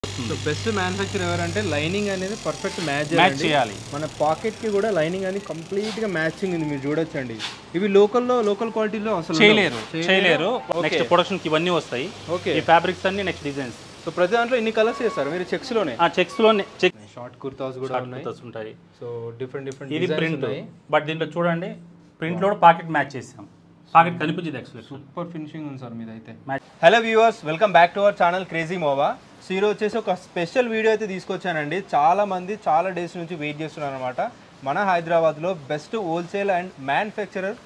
So best manufacture ఎవరంటే lining అనేది perfect match చేయాలి. మన పాకెట్కి కూడా లైనింగ్ అనేది కంప్లీట్గా మ్యాచింగ్ ఉంది, మీరు చూడొచ్చండి. ఇవి లోకల్ క్వాలిటీలో అసలు చేయలేరు. నెక్స్ట్ ప్రొడక్షన్కి ఇవన్నీ వస్తాయి. ఓకే, ఈ ఫ్యాబ్రిక్స్ అన్ని నెక్స్ట్ డిజైన్స్. సో ప్రతి దాంట్లో ఇన్ని కలర్స్ చేస్తారు మీరు చెక్స్లోనే? చెక్స్లోనే షార్ట్ కుర్తాస్ కూడా ఉంటాయి. సో డిఫరెంట్ ఇది ప్రింట్, బట్ దీంట్లో చూడండి ప్రింట్లో కూడా పాకెట్ మ్యాచ్ చేసాం. పాకెట్ కనిపించింది యాక్చువల్లీ. సూపర్ ఫినిషింగ్ ఉంది సార్ మీదైతే. Hello viewers, welcome back to our channel crazy మోవా. సో ఈరోజు వచ్చేసి ఒక స్పెషల్ వీడియో అయితే తీసుకొచ్చానండి. చాలా మంది చాలా డేస్ నుంచి వెయిట్ చేస్తున్నారు అనమాట. మన హైదరాబాద్లో బెస్ట్ హోల్సేల్ అండ్ మ్యానుఫ్యాక్చరర్,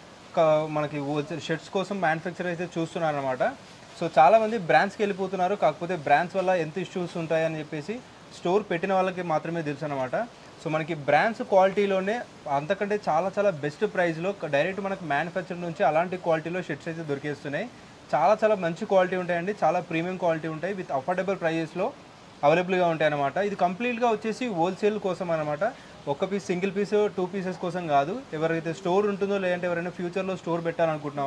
మనకి హోల్సేల్ షర్ట్స్ కోసం మ్యానుఫ్యాక్చరర్ అయితే చూస్తున్నారు అనమాట. సో చాలామంది బ్రాండ్స్కి వెళ్ళిపోతున్నారు, కాకపోతే బ్రాండ్స్ వల్ల ఎంత ఇష్యూస్ ఉంటాయని చెప్పేసి స్టోర్ పెట్టిన వాళ్ళకి మాత్రమే తెలుసు అనమాట. సో మనకి బ్రాండ్స్ క్వాలిటీలోనే అంతకంటే చాలా బెస్ట్ ప్రైస్లో డైరెక్ట్ మనకు మ్యానుఫ్యాక్చర్ నుంచి అలాంటి క్వాలిటీలో షర్ట్స్ అయితే దొరికేస్తున్నాయి. చాలా మంచి క్వాలిటీ ఉంటాయండి, చాలా ప్రీమియం క్వాలిటీ ఉంటాయి, విత్ అఫోర్డబుల్ ప్రైజెస్లో అవైలబుల్గా ఉంటాయి అనమాట. ఇది కంప్లీట్గా వచ్చేసి హోల్సేల్ కోసం అనమాట. ఒక పీస్, సింగిల్ పీస్, 2 పీసెస్ కోసం కాదు. ఎవరైతే స్టోర్ ఉంటుందో లేదంటే ఎవరైనా ఫ్యూచర్లో స్టోర్ పెట్టాలనుకుంటున్న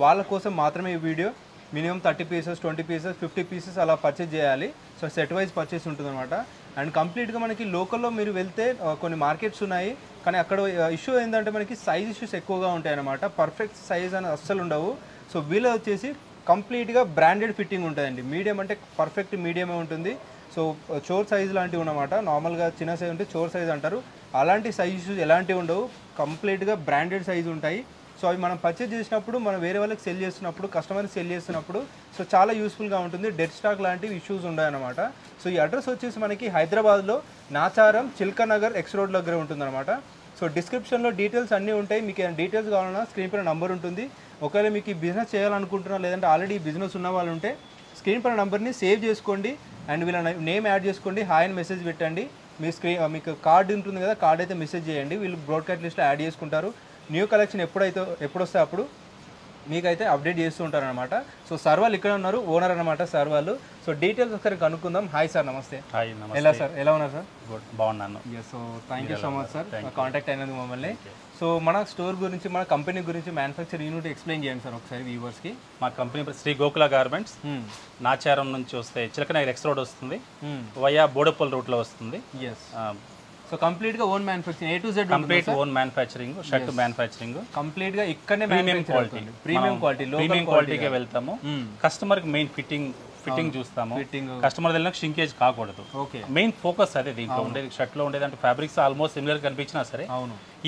వాళ్ళ కోసం మాత్రమే ఈ video. Minimum 30 pieces, 20 pieces, 50 pieces అలా పర్చేస్ చేయాలి. సో సెట్ వైజ్ పర్చేస్ ఉంటుందన్నమాట. అండ్ కంప్లీట్గా మనకి లోకల్లో మీరు వెళ్తే కొన్ని మార్కెట్స్ ఉన్నాయి, కానీ అక్కడ ఇష్యూ ఏంటంటే మనకి సైజ్ ఇష్యూస్ ఎక్కువగా ఉంటాయి అన్నమాట. పర్ఫెక్ట్ సైజ్ అని అస్సలు ఉండవు. సో వీళ్ళ వచ్చేసి కంప్లీట్గా బ్రాండెడ్ ఫిట్టింగ్ ఉంటుందండి. మీడియం అంటే పర్ఫెక్ట్ మీడియమే ఉంటుంది. సో చోర్ సైజ్ లాంటివి ఉన్నమాట. నార్మల్గా చిన్న సైజ్ ఉంటే చోర్ సైజ్ అంటారు. అలాంటి సైజ్ ఇష్యూస్ ఎలాంటివి ఉండవు, కంప్లీట్గా బ్రాండెడ్ సైజ్ ఉంటాయి. సో అవి మనం పర్చేజ్ చేసినప్పుడు, మనం వేరే వాళ్ళకి సెల్ చేస్తున్నప్పుడు, కస్టమర్కి సెల్ చేస్తున్నప్పుడు సో చాలా యూస్ఫుల్గా ఉంటుంది. డెడ్ స్టాక్ లాంటివి ఇష్యూస్ ఉన్నాయన్నమాట. సో ఈ అడ్రస్ వచ్చేసి మనకి హైదరాబాద్లో నాచారం, చిల్కా నగర్, ఎక్స్ రోడ్ దగ్గర ఉంటుందన్నమాట. సో డిస్క్రిప్షన్లో డీటెయిల్స్ అన్నీ ఉంటాయి. మీకు ఏమైనా డీటెయిల్స్ కావాలన్నా స్క్రీన్ పైన నంబర్ ఉంటుంది. ఒకవేళ మీకు ఈ బిజినెస్ చేయాలనుకుంటున్నా, లేదంటే ఆల్రెడీ బిజినెస్ ఉన్న వాళ్ళు ఉంటే స్క్రీన్ పైన నంబర్ని సేవ్ చేసుకోండి అండ్ వీళ్ళ నేమ్ యాడ్ చేసుకోండి. హాయ్ అని మెసేజ్ పెట్టండి. మీకు కార్డు ఉంటుంది కదా, కార్డ్ అయితే మెసేజ్ చేయండి. వీళ్ళు బ్రాడ్కాస్ట్ లిస్ట్లో యాడ్ చేసుకుంటారు. న్యూ కలెక్షన్ ఎప్పుడొస్తే అప్పుడు మీకైతే అప్డేట్ చేస్తూ ఉంటారనమాట. సో సార్ వాళ్ళు ఇక్కడ ఉన్నారు, ఓనర్ అనమాట సార్ వాళ్ళు. సో డీటెయిల్స్ ఒకసారి కనుక్కుందాం. హాయ్ సార్, నమస్తే. హాయ్, నమస్తే. ఎలా ఉన్నారు సార్? గుడ్, బాగున్నాను. So thank you so much sir contact అయినందుకు మమ్మల్ని. సో మన స్టోర్ గురించి, మన కంపెనీ గురించి, మ్యానుఫ్యాక్చర్ యూనిట్ ఎక్స్ప్లెయిన్ చేయండి సార్ ఒకసారి వ్యూవర్స్కి. మా కంపెనీ శ్రీ గోకుల గార్మెంట్స్, నాచారం నుంచి వస్తే చిలకనగర్ ఎక్స్ రోడ్ వస్తుంది, వయా బోడపల్ రూట్లో వస్తుంది. ఎస్. సో కంప్లీట్గా own manufacturing, A to Z complete own manufacturing, shirt manufacturing కంప్లీట్గా ఇక్కడనే ప్రీమియం క్వాలిటీకే వెళ్తాము. కస్టమర్కి మెయిన్ ఫిట్టింగ్ చూస్తాము. కస్టమర్ దగ్గర షింకేజ్ కాకూడదు. మెయిన్ ఫోకస్ అదే దీంట్లో ఉండేది. షర్ట్ లో ఉండేది అంటే ఫ్యాబ్రిక్స్ ఆల్మోస్ట్ సిమిలర్ కనిపించినా సరే,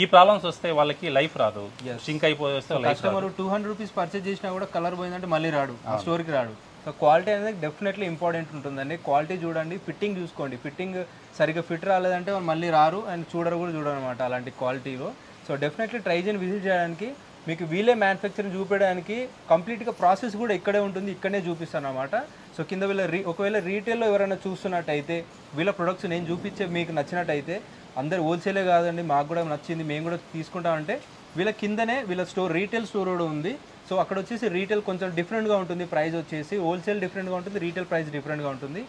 ఈ ప్రాబ్లమ్స్ వస్తే వాళ్ళకి లైఫ్ రాదు. షింక్ అయిపోయి వస్తే కస్టమర్ 200 రూపీస్ పర్చేజ్ చేసినా కూడా కలర్ పోయిందంటే మళ్ళీ రాడు, స్టోర్కి రాడు. సో క్వాలిటీ అనేది డెఫినెట్లీ ఇంపార్టెంట్ ఉంటుందండి. క్వాలిటీ చూడండి, ఫిట్టింగ్ చూసుకోండి. ఫిట్టింగ్ సరిగ్గా ఫిట్ రాలేదంటే వాళ్ళు మళ్ళీ రారు అండ్ చూడరు అనమాట అలాంటి క్వాలిటీలో. సో డెఫినెట్లీ ట్రై చేయని విజిట్ చేయడానికి, మీకు వీళ్ళే మ్యానుఫ్యాక్చరింగ్ చూపించడానికి కంప్లీట్గా ప్రాసెస్ కూడా ఇక్కడే ఉంటుంది, ఇక్కడనే చూపిస్తాను అనమాట. సో కింద వీళ్ళ ఒకవేళ రీటైల్లో ఎవరైనా చూస్తున్నట్టయితే, వీళ్ళ ప్రొడక్ట్స్ నేను చూపించే మీకు నచ్చినట్టయితే, అందరు హోల్సేలే కాదండి మాకు కూడా నచ్చింది మేము కూడా తీసుకుంటామంటే, వీళ్ళ కిందనే వీళ్ళ రీటైల్ స్టోర్ కూడా ఉంది. సో అక్కడ వచ్చేసి రీటైల్ కొంచెం డిఫరెంట్గా ఉంటుంది, ప్రైస్ వచ్చేసి హోల్సేల్ డిఫరెంట్గా ఉంటుంది, రీటైల్ ప్రైస్ డిఫరెంట్గా ఉంటుంది,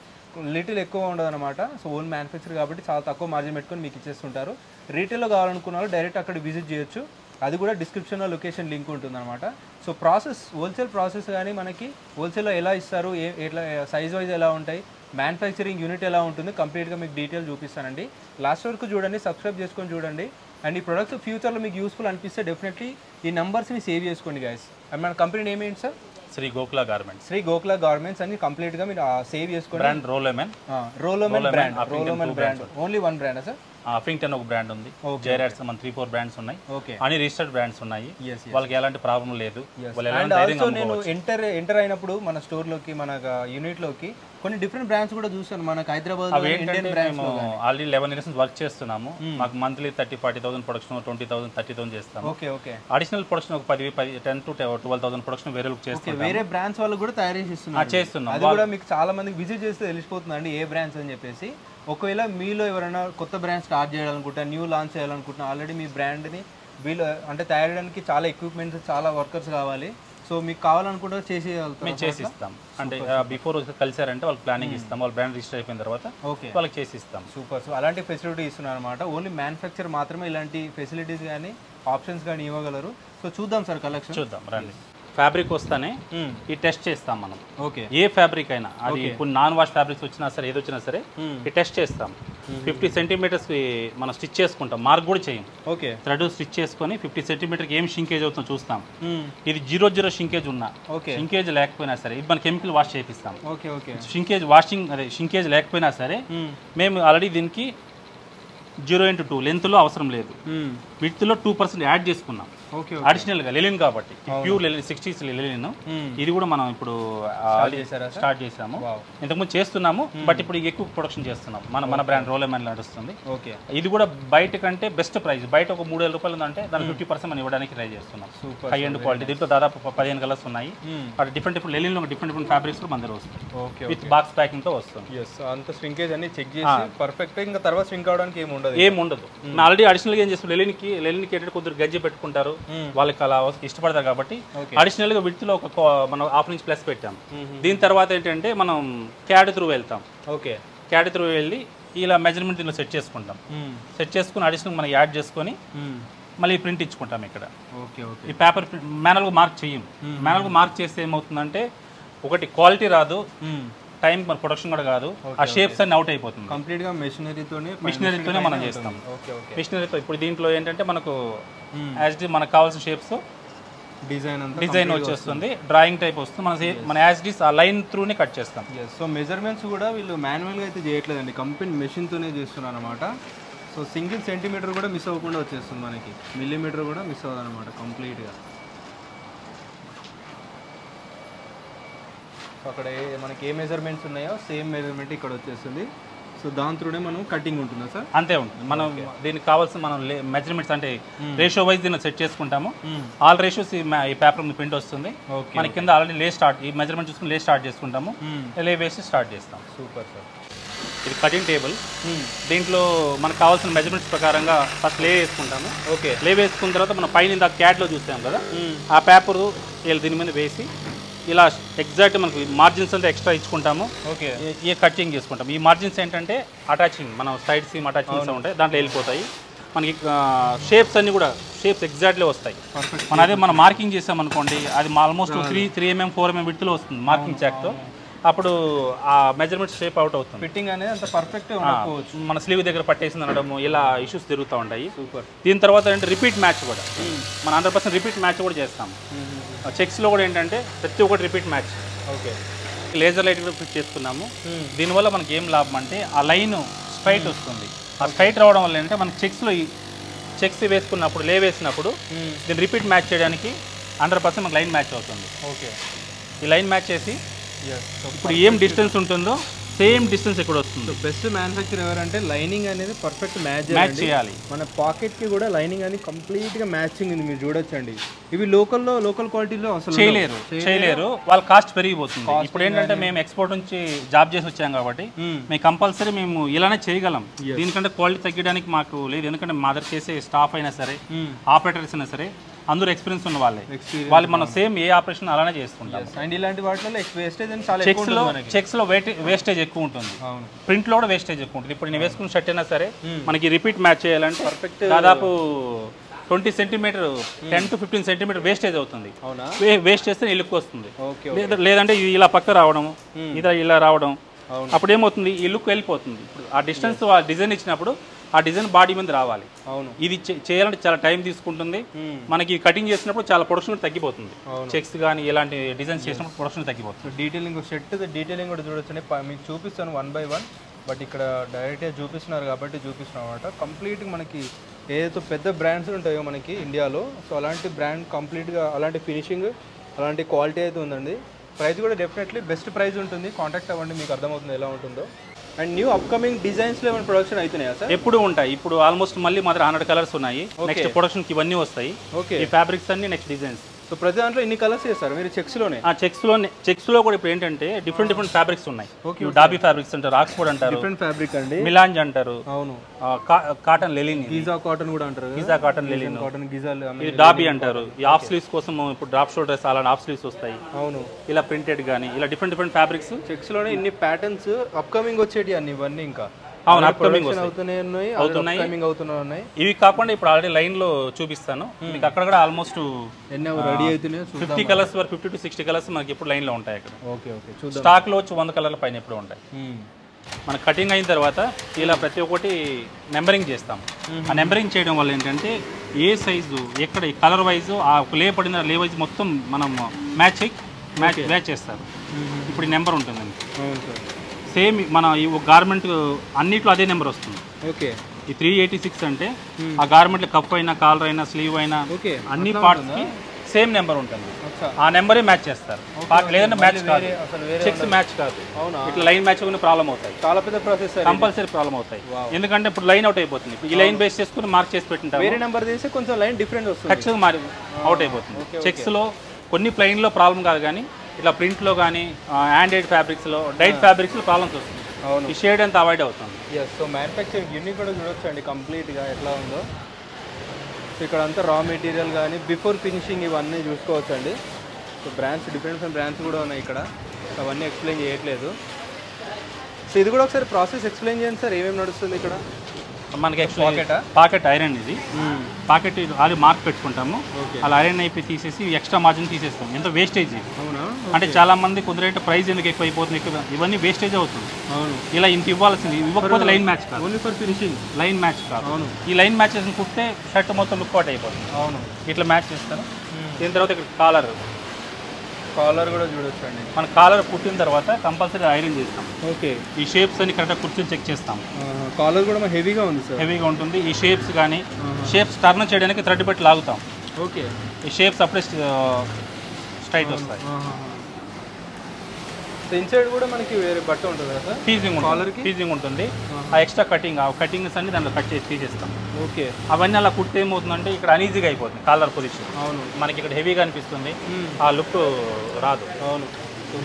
లిటిల్ ఎక్కువ ఉండదు అనమాట. సో ఓన్ మ్యానుఫ్యాక్చర్ కాబట్టి చాలా తక్కువ మార్జిన్ పెట్టుకొని మీకు ఇచ్చేస్తుంటారు. రీటైల్లో కావాలనుకున్న వాళ్ళు డైరెక్ట్ అక్కడ విజిట్ చేయొచ్చు. అది కూడా డిస్క్రిప్షన్లో లొకేషన్ లింక్ ఉంటుంది అనమాట. సో ప్రాసెస్, హోల్సేల్ ప్రాసెస్ కానీ మనకి హోల్సేల్లో ఎలా ఇస్తారు, ఎట్లా సైజ్ వైజ్ ఎలా ఉంటాయి, మ్యానుఫ్యాక్చరింగ్ యూనిట్ ఎలా ఉంటుంది, కంప్లీట్గా మీకు డీటెయిల్ చూపిస్తానండి. లాస్ట్ వరకు చూడండి, సబ్స్క్రైబ్ చేసుకొని చూడండి. అండ్ ఈ ప్రొడక్ట్స్ ఫ్యూచర్లో మీకు యూస్ఫుల్ అనిపిస్తే డెఫినెట్లీ ఈ నెంబర్స్ని సేవ్ చేసుకోండి గైస్. అండ్ మన కంపెనీ నేమ్ ఏంటి sir? Shri Gokula garments. Shri Gokula garments అని కంప్లీట్గా మీరు సేవ్ చేసుకోండి. బ్రాండ్ రోలోమెన్ brand, only one brand sir? అఫింగ్టన్ ఒక బ్రాండ్ ఉంది, జైరాడ్స్ మన 3-4 బ్రాండ్స్ ఉన్నాయి, అన్ని రిజిస్టర్డ్ బ్రాండ్స్ ఉన్నాయి. వాళ్ళకి ఎలాంటి ప్రాబ్లం లేదు. నేను ఎంటర్ అయినప్పుడు మన స్టోర్లోకి, మన యూనిట్లోకి కొన్ని డిఫరెంట్ బ్రాండ్స్ కూడా చూసాను. మనకు హైదరాబాద్ ఆల్రెడీ 11 ఇయర్స్ వర్క్ చేస్తున్నాము. మాకు మంత్లీ 30,000-40,000 ప్రొడక్షన్, 20,000 30,000 చేస్తాము. అడిషనల్ ప్రొడక్షన్ ఒక 10 to 12,000 ప్రొడక్షన్ వేరే చేస్తాం. వేరే బ్రాండ్స్ వాళ్ళు కూడా తయారు చేస్తున్నాం. అది కూడా మీకు చాలా మందికి విజిట్ చేస్తే తెలిసిపోతుందండి ఏ బ్రాండ్స్ అని చెప్పేసి. ఒకవేళ మీలో ఎవరైనా కొత్త బ్రాండ్ స్టార్ట్ చేయాలనుకుంటా, న్యూ లాంచ్ చేయాలనుకుంటున్నా, ఆల్రెడీ మీ బ్రాండ్ని వీళ్ళు అంటే తయారు చేయడానికి చాలా ఎక్విప్మెంట్స్, చాలా వర్కర్స్ కావాలి. సో మీకు కావాలనుకుంటే మేము చేసిస్తాం. అంటే బిఫోర్ కలిసారంటే వాళ్ళకి ప్లానింగ్ ఇస్తాం, వాళ్ళ బ్రాండ్ రిజిస్టర్ అయిపోయిన తర్వాత వాళ్ళకి చేసిస్తాం. సూపర్. సో అలాంటి ఫెసిలిటీ ఇస్తున్నారు అనమాట. ఓన్లీ మ్యానుఫ్యాక్చర్ మాత్రమే ఇలాంటి ఫెసిలిటీస్ కానీ ఆప్షన్స్ కానీ ఇవ్వగలరు. సో చూద్దాం సార్ కలెక్షన్. చూద్దాం రండి. ఫ్యాబ్రిక్ వస్తానే ఈ టెస్ట్ చేస్తాం మనం. ఓకే. ఏ ఫ్యాబ్రిక్ అయినా అది ఇప్పుడు నాన్ వాష్ ఫ్యాబ్రిక్స్ వచ్చినా సరే ఏది వచ్చినా సరే ఈ టెస్ట్ చేస్తాం. 50 సెంటీమీటర్స్ మనం స్టిచ్ చేసుకుంటాం, మార్క్ కూడా చేయం. ఓకే. థ్రెడ్ స్టిచ్ చేసుకొని 50 సెంటీమీటర్కి ఏం షింకేజ్ అవుతుందో చూస్తాం. ఇది 0 షింకేజ్ ఉన్నా, షింకేజ్ లేకపోయినా సరే ఇది మన కెమికల్ వాష్ చేపిస్తాం. ఓకే. ఓకే. షింకేజ్ లేకపోయినా సరే మేము ఆల్రెడీ దీనికి 0x2 లెంత్లో అవసరం లేదు, విడ్త్లో 2% యాడ్ చేసుకున్నాం అడిషనల్గా. లెలిన్ కాబట్టి ప్యూర్ లెలిన్ 60s లెలిన్. ఇది కూడా మనం ఇప్పుడు స్టార్ట్ చేసాము, ఇంతకుముందు చేస్తున్నాము, బట్ ఇప్పుడు ఎక్కువ ప్రొడక్షన్ చేస్తున్నాం. మన బ్రాండ్ రోలెమన్ నడుస్తుంది. ఇది కూడా బయట కంటే బెస్ట్ ప్రైస్. బయట ఒక 3000 రూపాయలు ఉందంటే దాని 50% మనం ఇవ్వడానికి ట్రై చేస్తున్నాం. High end quality. దీంట్లో దాదాపు 15 కలర్స్ ఉన్నాయి. డిఫరెంట్ లెలిన్లో డిఫరెంట్ ఫ్యాబ్రిక్స్ కూడా మన దగ్గర వస్తుంది, విత్ బాక్స్ ప్యాకింగ్ తో వస్తుంది. అంత స్ట్రింకేజ్ అన్ని చెక్ చేసి పర్ఫెక్ట్ ఇంకా తర్వాత స్ట్రింక్ అవడానికి ఏం ఉండదు. ఆల్రెడీ అడిషనల్ గా ఏం చేస్తాం, లెలిన్కి ఏంటంటే కొద్దిగా గజ్జి పెట్టుకుంటారు, వాళ్ళకి అలా ఇష్టపడతారు కాబట్టి అడిషనల్ గా విడ్త్ లో ఒక మనం ½ ఇంచ్ ప్లస్ పెట్టాం. దీని తర్వాత ఏంటంటే మనం క్యాడ్ త్రూ వెళ్తాం. ఓకే. క్యాడ్ త్రూ వెళ్ళి ఇలా మెజర్మెంట్ దీనిలో సెట్ చేసుకుంటాం. సెట్ చేసుకుని అడిషనల్ మనం యాడ్ చేసుకొని మళ్ళీ ప్రింట్ ఇచ్చుకుంటాం ఇక్కడ. ఈ పేపర్ మాన్యువల్గా మార్క్ చెయ్యం. మాన్యువల్గా మార్క్ చేస్తే ఏమవుతుందంటే ఒకటి క్వాలిటీ రాదు, టైం మన ప్రొడక్షన్ కూడా కాదు, ఆ షేప్స్ అన్ని అవుట్ అయిపోతుంది. కంప్లీట్గా మిషనరీతోనే మనం చేస్తాం. మిషనరీతో ఇప్పుడు దీంట్లో ఏంటంటే మనకు యాజ్ డి మనకు కావాల్సిన షేప్స్ డిజైన్ వచ్చేస్తుంది, డ్రాయింగ్ టైప్ వస్తుంది. మన యాజ్ డిస్ ఆ లైన్ త్రూనే కట్ చేస్తాం. సో మెజర్మెంట్స్ కూడా వీళ్ళు మాన్యువల్గా అయితే చేయట్లేదండి, కంపెనీ మెషిన్తోనే చేస్తున్నారు అనమాట. సో సింగిల్ సెంటీమీటర్ కూడా మిస్ అవ్వకుండా వచ్చేస్తుంది మనకి, మిల్లీమీటర్ కూడా మిస్ అవ్వదు అనమాట కంప్లీట్గా. అక్కడ మనకి ఏ మెజర్మెంట్స్ ఉన్నాయో సేమ్ మెజర్మెంట్ ఇక్కడ వచ్చేస్తుంది. సో దాని త్రూనే మనం కటింగ్ ఉంటుందా సార్? అంతే ఉంటుంది. మనం దీనికి కావాల్సిన మనం మెజర్మెంట్స్ అంటే రేషియో వైజ్ దీన్ని సెట్ చేసుకుంటాము. ఆల్ రేషియోస్ ఈ పేపర్ ప్రింట్ వస్తుంది. మన కింద ఆల్రెడీ లే స్టార్ట్, ఈ మెజర్మెంట్ చూసుకుని లే స్టార్ట్ చేసుకుంటాము, లే వేసి స్టార్ట్ చేస్తాం. Super sir. ఇది కటింగ్ టేబుల్. దీంట్లో మనకు కావాల్సిన మెజర్మెంట్స్ ప్రకారంగా ఫస్ట్ లే వేసుకుంటాము. ఓకే. లే వేసుకున్న తర్వాత మనం పైన ఇందాక క్యాట్లో చూసాం కదా, ఆ పేపరు దీని మీద వేసి ఇలా ఎగ్జాక్ట్ మనకు మార్జిన్స్ అంతా ఎక్స్ట్రా ఇచ్చుకుంటాము. ఓకే. ఈ కటింగ్ చేసుకుంటాం. ఈ మార్జిన్స్ ఏంటంటే అటాచింగ్, మనం సైడ్ సీమ్ అటాచింగ్స్ ఉంటాయి, దాంట్లో వెళ్ళిపోతాయి. మనకి షేప్స్ అన్నీ కూడా షేప్స్ ఎగ్జాక్ట్లీ వస్తాయి. మనం అదే మనం మార్కింగ్ చేసామనుకోండి, అది ఆల్మోస్ట్ 3 mm 4 mm విడ్త్లో వస్తుంది మార్కింగ్ చాక్తో. అప్పుడు ఆ మెజర్మెంట్ షేప్ అవుట్ అవుతుంది. ఫిట్టింగ్ అనేది అంత పర్ఫెక్ట్గా ఉండకపోవచ్చు, మన స్లీవ్ దగ్గర పట్టేసింది అనడము, ఇలా ఇష్యూస్ తిరుగుతూ ఉంటాయి. సూపర్. దీని తర్వాత ఏంటంటే రిపీట్ మ్యాచ్ కూడా మనం 100% రిపీట్ మ్యాచ్ కూడా చేస్తాము. చెక్స్లో కూడా ఏంటంటే ప్రతి ఒక్కటి repeat match. Okay. Laser light కూడా ఫిట్ చేసుకున్నాము. దీనివల్ల మనకి ఏం లాభం అంటే ఆ లైన్ స్ట్రైట్ వస్తుంది. ఆ స్ట్రైట్ రావడం వల్ల ఏంటంటే మనకి చెక్స్ వేసుకున్నప్పుడు లే వేసినప్పుడు దీన్ని రిపీట్ మ్యాచ్ చేయడానికి 100% మనకు లైన్ మ్యాచ్ అవుతుంది. ఓకే. ఈ లైన్ మ్యాచ్ చేసి ఇప్పుడు ఏం డిస్టెన్స్ ఉంటుందో సేమ్ డిస్టెన్స్ ఇక్కడ వస్తుంది. బెస్ట్ మ్యానుఫ్యాక్చర్ ఎవరంటే లైనింగ్ అనేది పర్ఫెక్ట్ మ్యాచ్ చేయాలి. మన పాకెట్కి కూడా లైనింగ్ అనేది కంప్లీట్గా మ్యాచింగ్ ఉంది, మీరు చూడొచ్చండి. ఇవి లోకల్ క్వాలిటీలో అసలు చేయలేరు, వాళ్ళ కాస్ట్ పెరిగిపోతుంది. ఇప్పుడు ఏంటంటే మేము ఎక్స్పోర్ట్ నుంచి జాబ్ చేసి వచ్చాం కాబట్టి మేము కంపల్సరీ మేము ఇలానే చేయగలం. దీనికంటే క్వాలిటీ తగ్గడానికి మాకు లేదు. ఎందుకంటే మా దగ్గర చేసే స్టాఫ్ అయినా సరే, ఆపరేటర్స్ అయినా సరే అందరూ ఎక్స్పీరియన్స్ ఉన్న వాళ్ళు మనం సేమ్ ఏ ఆపరేషన్ అలానే చేసుకుంటాం. అండ్ ఇలాంటి వాటిలో వేస్టేజ్ చెక్స్లో వేస్టేజ్ ఎక్కువ ఉంటుంది, ప్రింట్లో కూడా వేస్టేజ్ ఎక్కువ ఉంటుంది. ఇప్పుడు నేను వేసుకున్న షర్ట్ అయినా సరే మనకి రిపీట్ మ్యాచ్ చేయాలంటే పర్ఫెక్ట్ దాదాపు 20 సెంటీమీటర్ 10 to 15 సెంటీమీటర్ వేస్టేజ్ అవుతుంది. వేస్ట్ చేస్తే ఇల్లుకు వస్తుంది. లేదంటే ఇది ఇలా పక్క రావడం, ఇలా రావడం, అప్పుడు ఏమవుతుంది ఈ లుక్ వెళ్ళిపోతుంది. ఇప్పుడు ఆ డిస్టెన్స్ డిజైన్ ఇచ్చినప్పుడు ఆ డిజైన్ బాడీ మీద రావాలి. ఇది చేయాలంటే చాలా టైం తీసుకుంటుంది. మనకి కటింగ్ చేసినప్పుడు చాలా ప్రొడక్షన్ తగ్గిపోతుంది. చెక్స్ కానీ ఇలాంటి డిజైన్స్ చేసినప్పుడు ప్రొడక్షన్ తగ్గిపోతుంది. డీటెయిలింగ్ షర్ట్ డీటెయిలింగ్ కూడా చూడొచ్చు. మీకు చూపిస్తాను 1 by 1, బట్ ఇక్కడ డైరెక్ట్గా చూపిస్తున్నారు కాబట్టి చూపిస్తున్నాం అనమాట. కంప్లీట్గా మనకి ఏదైతే పెద్ద బ్రాండ్స్ ఉంటాయో మనకి ఇండియాలో, సో అలాంటి బ్రాండ్ కంప్లీట్గా అలాంటి ఫినిషింగ్ అలాంటి క్వాలిటీ అయితే ఉందండి. ప్రైస్ కూడా డెఫినెట్లీ బెస్ట్ ప్రైస్ ఉంటుంది. కాంటాక్ట్ అవ్వండి, మీకు అర్థమవుతుంది ఎలా ఉంటుందో. అండ్ న్యూ అప్కమింగ్ డిజైన్స్లో ఏమైనా ప్రొడక్షన్ అవుతున్నాయా సార్? ఎప్పుడు ఉంటాయి. ఇప్పుడు ఆల్మోస్ట్ మళ్ళీ మా దగ్గర 100 కలర్స్ ఉన్నాయి. నెక్స్ట్ ప్రొడక్షన్కి ఇవన్నీ వస్తాయి. ఓకే. ఈ ఫ్యాబ్రిక్స్ అన్ని నెక్స్ట్ డిజైన్స్. సో ప్రతి దాంట్లో ఇన్ని కలర్స్ చేస్తారు మీరు చెక్స్లోనే? చెక్స్లో కూడా ఇప్పుడు ఏంటంటే డిఫరెంట్ ఫ్యాబ్రిక్స్ ఉన్నాయి. డాబీ ఫ్యాబ్రిక్స్ అంటారు, ఆక్స్ఫోర్డ్ అంటారు, డిఫరెంట్ ఫ్యాబ్రిక్ అండి, మిలాంజ్ అంటారు, అవును, కాటన్ లెలిన్, గీజా కాటన్ కూడా అంటారు, గీజా కాటన్ లెలిన్, కాటన్ గీజాలు, ఇది డాబీ అంటారు. ఈ హాఫ్ స్లీవ్స్ కోసం ఇప్పుడు డ్రాప్ షోల్డర్స్ అలాంటి హాఫ్ స్లీవ్స్ వస్తాయి. అవును, ఇలా ప్రింటెడ్ కానీ ఇలా డిఫరెంట్ ఫ్యాబ్రిక్స్ చెక్స్లోనే ఇన్ని ప్యాటర్న్స్ అప్కమింగ్ వచ్చేటి అన్ని ఇవన్నీ ఇంకా అవును అప్కమింగ్ అవుతున్నాయి. ఇవి కాకుండా ఇప్పుడు ఆల్రెడీ లైన్ లో చూపిస్తాను మీకు. అక్కడ కూడా ఆల్మోస్ట్ రెడీ అవుతున్నాయి. 50 కలర్స్ వరకు 50 to 60 కలర్స్ మనకి ఇప్పుడు లైన్ లో ఉంటాయి అక్కడ. ఓకే ఓకే చూద్దాం. స్టాక్ లో వచ్చి 100 కలర్ల పైన ఎప్పుడు ఉంటాయి. మన కటింగ్ అయిన తర్వాత ఇలా ప్రతి ఒక్కటి నెంబరింగ్ చేస్తాం. ఆ నెంబరింగ్ చేయడం వల్ల ఏంటంటే ఏ సైజు ఎక్కడ కలర్ వైజ్ ఆ లే పడిన లే వైజ్ మొత్తం మనం మ్యాచ్ చేస్తారు. ఇప్పుడు ఈ నెంబర్ ఉంటుందండి. సేమ్ మన ఈ గార్మెంట్ అన్నిట్లో అదే నెంబర్ వస్తుంది. ఓకే ఈ 386 అంటే ఆ గార్మెంట్లో కప్ అయినా కాలర్ అయినా స్లీవ్ అయినా అన్ని పార్ట్స్కి సేమ్ నెంబర్ ఉంటుంది. ఆ నెంబరే మ్యాచ్ చేస్తారు. లేదంటే మ్యాచ్ కాదు, చెక్స్ మ్యాచ్ కాదు. ఇట్లా లైన్ మ్యాచ్ కొన్ని ప్రాబ్లం అవుతాయి. చాలా పెద్ద ప్రాసెస్, కంపల్సరీ ప్రాబ్లం అవుతాయి. ఎందుకంటే ఇప్పుడు లైన్ అవుట్ అయిపోతుంది. ఈ లైన్ బేస్ చేసుకుని మార్క్ చేసి పెట్టింటారు. వేరే నెంబర్ తీసి కొంచెం లైన్ డిఫరెంట్ వస్తుంది, ఖచ్చితంగా మారి అవుట్ అయిపోతుంది. చెక్స్లో కొన్ని ప్లెయిన్లో ప్రాబ్లం కాదు, కానీ ఇట్లా ప్రింట్లో కానీ హ్యాండెడ్ ఫ్యాబ్రిక్స్లో డైట్ ఫ్యాబ్రిక్స్లో ప్రాబ్లమ్స్ వస్తుంది. ఈ షేడ్ అంతా అవాయిడ్ అవుతుంది. సో మ్యానుఫ్యాక్చరింగ్ యూనిట్ కూడా చూడొచ్చు అండి కంప్లీట్గా ఎట్లా ఉందో. సో ఇక్కడ అంతా రా మెటీరియల్ కానీ బిఫోర్ ఫినిషింగ్ ఇవన్నీ చూసుకోవచ్చు అండి. సో బ్రాండ్స్ డిఫరెంట్ బ్రాండ్స్ కూడా ఉన్నాయి ఇక్కడ. అవన్నీ ఎక్స్ప్లెయిన్ చేయట్లేదు. సో ఇది కూడా ఒకసారి ప్రాసెస్ ఎక్స్ప్లెయిన్ చేయండి సార్, ఏమేమి నడుస్తుంది ఇక్కడ. మనకి పాకెట్ ఐరన్ ఇది. పాకెట్ అది మార్క్ పెట్టుకుంటాము. అలా ఐరన్ అయిపోయి తీసేసి ఎక్స్ట్రా మార్జిన్ తీసేస్తాం. ఎంత వేస్టేజ్ అంటే చాలా మంది కుదిరేట ప్రైస్ ఎందుకు ఎక్కువ అయిపోతుంది, ఇవన్నీ వేస్టేజ్ అవుతుంది. ఇలా ఇంత ఇవ్వాల్సింది, ఇవ్వకపోతే లైన్ మ్యాచ్ కాదు. Only for finishing line match కాదు. ఈ లైన్ మ్యాచ్ చేసిన కుట్టే షర్ట్ మొత్తం లుక్ అవుట్ అయిపోతుంది. ఇట్లా మ్యాచ్ చేస్తారు. దీని తర్వాత ఇక్కడ కాలర్ కూడా చూడొచ్చు అండి. మన కాలర్ కుట్టిన తర్వాత కంపల్సరీ ఐరన్ చేస్తాం. ఓకే, ఈ షేప్స్ అన్ని కరెక్ట్గా కూర్చొని చెక్ చేస్తాం. కాలర్ కూడా హెవీగా ఉంది సార్, హెవీగా ఉంటుంది. ఈ షేప్స్ కానీ షేప్స్ టర్న్ చేయడానికి థ్రెడ్ పెట్టి లాగుతాం. ఓకే, ఈ షేప్స్ అప్పుడే స్ట్రైట్ వస్తాయి. ఇన్సైడ్ కూడా మనకి వేరే బట్ట ఉంటుంది కదా సార్, ఫీజింగ్ ఉంటుంది. ఆ ఎక్స్ట్రా కటింగ్స్ అన్ని దాంట్లో కట్ చేసి తీసేస్తాం. ఓకే, అవన్నీ అలా కుడితే ఏమవుతుందంటే ఇక్కడ అనీజీగా అయిపోతుంది కాలర్ పొజిషన్. అవును, మనకి ఇక్కడ హెవీగా అనిపిస్తుంది, ఆ లుక్ రాదు. అవును,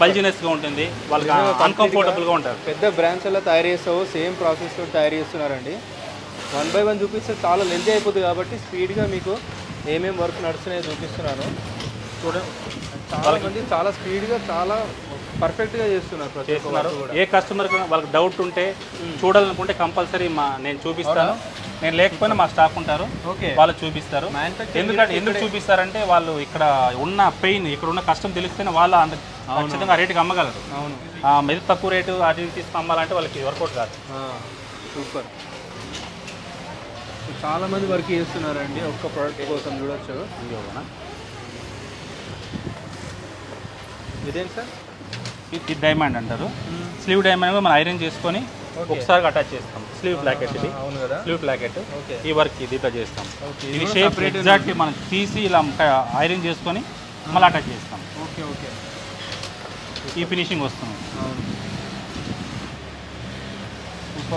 బల్జినెస్గా ఉంటుంది, వాళ్ళకి అన్కంఫర్టబుల్గా ఉంటారు. పెద్ద బ్రాండ్స్ అలా తయారు చేస్తావు, సేమ్ ప్రాసెస్ తోటి తయారు చేస్తున్నారండి. 1 by 1 చూపిస్తే చాలా లెంత్ అయిపోతుంది కాబట్టి స్పీడ్గా మీకు ఏమేమి వర్క్ నడుస్తున్నాయో చూపిస్తున్నాను. చూడండి, చాలా మంది చాలా స్పీడ్గా చాలా పర్ఫెక్ట్గా చేస్తున్నారు. ఏ కస్టమర్కి వాళ్ళకి డౌట్ ఉంటే చూడాలనుకుంటే కంపల్సరీ నేను చూపిస్తాను. నేను లేకపోయినా మా స్టాఫ్ ఉంటారు, వాళ్ళు చూపిస్తారు. ఎందుకు చూపిస్తారంటే వాళ్ళు ఇక్కడ ఉన్న పెయిన్, ఇక్కడ ఉన్న కష్టం తెలిస్తేనే వాళ్ళు ఖచ్చితంగా ఆ రేటుకి అమ్మగలరు. మీద తక్కువ రేటు అది తీసుకు అమ్మాలంటే వాళ్ళకి వర్కౌట్ కాదు. సూపర్, చాలా మంది వర్క్ చేస్తున్నారండి ఒక్క ప్రోడక్ట్ కోసం. చూడొచ్చు, ఇదేంటి సార్, ఇది డైమండ్ అంటారు. స్లీవ్ డైమండ్ మనం ఐరన్ చేసుకొని ఒకసారి అటాచ్ చేస్తాం. స్లీవ్ ప్లాకెట్ ఇది, స్లీవ్ ప్లాకెట్. ఈ వర్క్ ఇది ఇట్లా చేస్తాం. ఇది షేప్ ఎగ్జాక్ట్ మనం తీసి ఇలా ఐరన్ చేసుకొని మళ్ళీ అటాచ్ చేస్తాం. ఓకే ఓకే, ఈ ఫినిషింగ్ వస్తుంది.